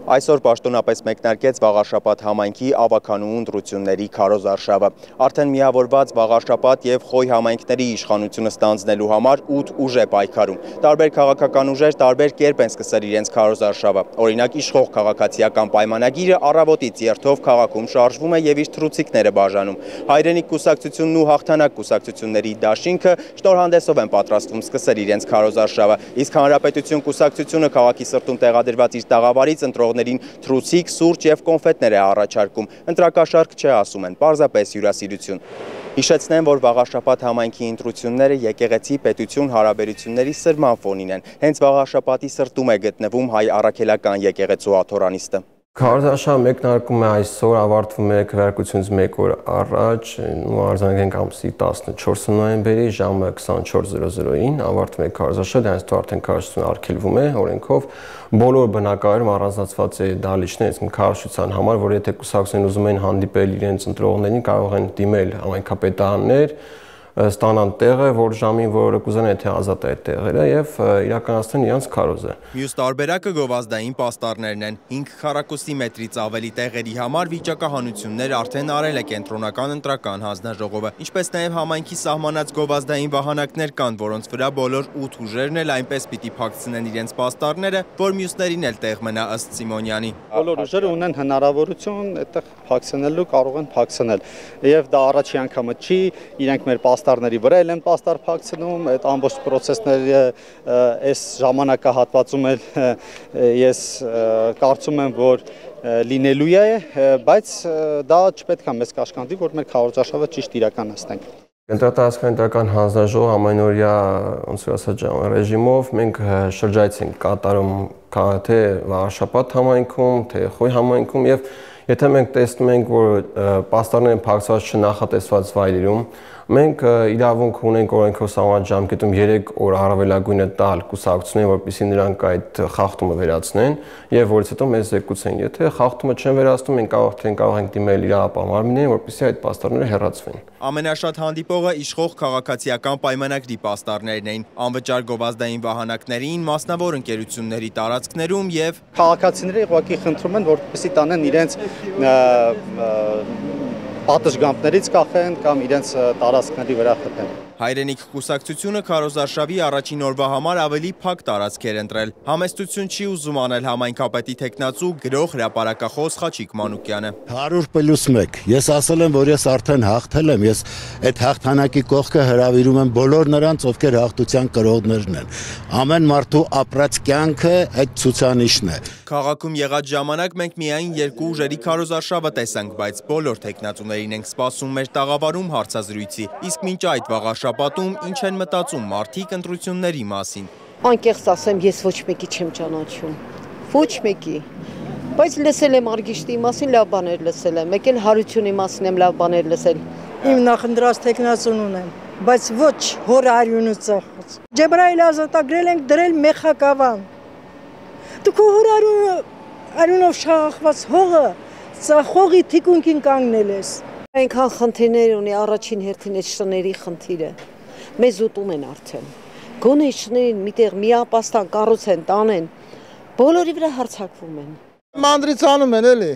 Այսօր պաշտոնապես մեկնարկեց Վաղարշապատ համայնքի ավականու ընտրությունների քարոզարշավը։ Արդեն միավորված Վաղարշապատ եւ Խոյ համայնքների իշխանությունը ստանձնելու համար 8 ուժ է պայքարում։ Տարբեր քաղաքական ուժեր տարբեր կերպ են սկսել իրենց քարոզարշավը։ Օրինակ իշխող քաղաքացիական պայմանագիրը առավոտից երթով քաղաքում շարժվում է եւ իր թռուցիկները բաժանում։ Հայրենիք կուսակցությունն ու Հաղթանակ կուսակցությունների դաշինքը շնորհանդեսով են պատրաստվում սկսել իրենց քարոզարշավը։ Իսկ Հանրապետություն կուսակցությունը քաղաքի սրտում տեղադրված իր տաղավարից ընտրողներին թռուցիկ, սուրճ եւ կոնֆետներ է առաջարկում։ Ընտրակաշարք չէ, ասում են, պարզապես հյուրասիրություն։ Հիշեցնեմ, որ Վաղարշապատ համայնքի ընտրությունները եկեղեցի պետություն հարաբերությունների սրման ֆոնին են։ Հենց Վաղարշապատի սրտում է գտնվում հայ առաքելական եկեղեցու աթորանիստը։ Քարոզարշավը մեկնարկում է այսօր, ավարտվում է քվեարկությունից 1 օր առաջ, արձանագրենք ամսի 14 նոյեմբերի ժամը 24:00-ին ավարտվում է քարոզարշավը, դրանից արդեն քարոզությունը արգելվում է օրենքով։ Բոլոր բնակարարում առանձնացված է դահլիճներ, այսինքն քարոզչության համար, որ եթե կուսակցությունները ուզում են հանդիպել իրենց ընտրողներին, կարող են դիմել համայնքապետարաններ, ստանան տեղը, որ ժամին որը կուզեն, եթե ազատ է այդ տեղերը եւ իրականացնեն իրենց քարոզը։ Մյուս տարբերակը գովազդային պաստառներն են։ 5 քառակուսի մետրից ավելի տեղերի համար վիճակահանություններ արդեն արել է կենտրոնական ընտրական հանձնաժողովը, ինչպես նաեւ համայնքի սահմանած գովազդային վահանակներ կան, որոնց վրա բոլոր 8 ուժերն էլ այնպես պիտի փակցնեն իրենց պաստառները, որ մյուսներին էլ տեղ մնա ըստ Սիմոնյանի։ Բոլոր ուժերը ունեն հնարավորություն այդտեղ փակցնելու, կարող են փակցնել։ Եվ դա առաջի անգամը չի, իրենք մեր պաստառների վրա են պաստառ փակցնում, այդ ամբողջ process-ները այս ժամանակահատվածում էլ ես կարծում եմ, որ լինելու է, բայց դա չպետք է մեզ կաշկանդի, որ մեր քարոզարշավը ճիշտ իրականացնենք։ Կենտրոնական հանձնաժողով ամենօրյա ոնց որ ասած ռեժիմով մենք շրջայց ենք կատարում թե Վաղարշապատ համայնքում, թե Խոյ համայնքում եւ եթե մենք տեսնում ենք, որ պաստառները փակցված չնախատեսված վայրերում, մենք իրավունք ունենք օրենքով սահմանված ժամկետում 3 օր առավելագույնը տալ կուսակցություններին, որպեսզի նրանք այդ խախտումը վերացնեն եւ որից հետո մեզ զեկուցեն։ Եթե խախտումը չեն վերացնում, մենք կարող ենք դիմել իրավապահ մարմիններին, որպեսզի այդ պաստառները հեռացվեն։ Ամենաշատ հանդիպողը իշխող քաղաքացիական պայմանագրի պաստառներն էին, անվճար գովազդային վահանակներին, մասնավոր ընկերությունների տարածքներում եւ քաղաքացիները ուղղակի խնդրում են, որպեսզի տանեն իրենց պատշգամբներից կախեն կամ իրենց տարածքների վրա խփեն։ Հայրենիք կուսակցությունը քարոզարշավի առաջին օրվա համար ավելի փակ տարածք էր ընտրել։ Համեստություն չի ուզում անել համայնքապետի թեկնածու գրող հրապարակախոս Խաչիկ Մանուկյանը։ 100+1։ Ես ասել եմ, որ ես արդեն հաղթել եմ, ես այդ հաղթանակի կողքը հրավիրում եմ բոլոր նրանց, ովքեր հաղթության կրողներն են։ Ամեն մարդու ապրած կյանքը այդ ցուցանիշն է։ Քաղաքում եղած ժամանակ մենք միայն 2 ուժերի քարոզարշավը տեսանք, բայց բոլոր թեկնածուներին ենք սպասում մեր տաղավարում հարցազրույցի։ Իսկ մինչ այդ Վաղարշապատում ինչ են մտածում մարդիկ ընտրությունների մասին։ Անկեղծ ասեմ, ես ոչ մեկի չեմ ճանաչում։ Ոչ մեկի։ Բայց լսել եմ Արգիշտի մասին լավ բաներ լսել եմ, եկել Հարությունի մասին եմ լավ բաներ լսել։ Իմ նախընտրած թեկնածուն ունեմ, բայց ոչ հոր արյունը ծախած։ Ջեբրայել ազատագրել ենք դրել մեխակավան։ Դուք հոր արյունով շաղախված հողը ծախողի թիկունքին կանգնել ես։ Այնքան խնդիրներ ունի առաջին հերթին այդ շների խնդիրը։ Մեզ ուտում են արդեն։ Գոնե շներին միտեղ միապաստան կառուցեն, տանեն, բոլորի վրա հարձակվում են։ Մանդրից անում են էլի։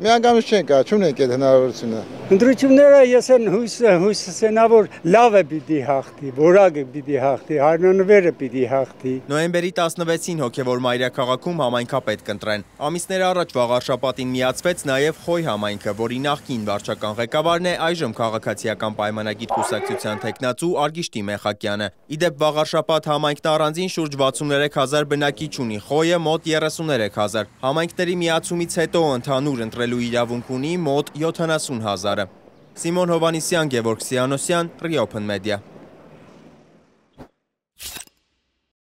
Միանգամից չենք կա, չունենք այդ հնարավորությունը։ Ընտրությունները ես են հույսենա, որ լավ է պիտի հաղթի, որակը պիտի հաղթի, հարյունավերը պիտի հաղթի։ Նոյեմբերի 16-ին հոգևոր մայրաքաղաքում համայնքապետ կընտրեն։ Ամիսներ առաջ Վաղարշապատին միացվեց նաև Խոյ համայնքը, որի նախկին վարչական ղեկավարն է այժմ քաղաքացիական պայմանագիր կուսակցության թեկնածու Արգիշտի Մեխակյանը։ Իդեպ Վաղարշապատ համայնքն առանձին շուրջ 63000 բնակիչ ունի, Խոյը մոտ 33000։ Համայնքների միացումից հետո ընդհանուր ընտրելու իրավունք ունի մոտ 70 000-ը։ Սիմոն Հովանիսյան, Գևորգ Սիանոսյան, Reopen Media։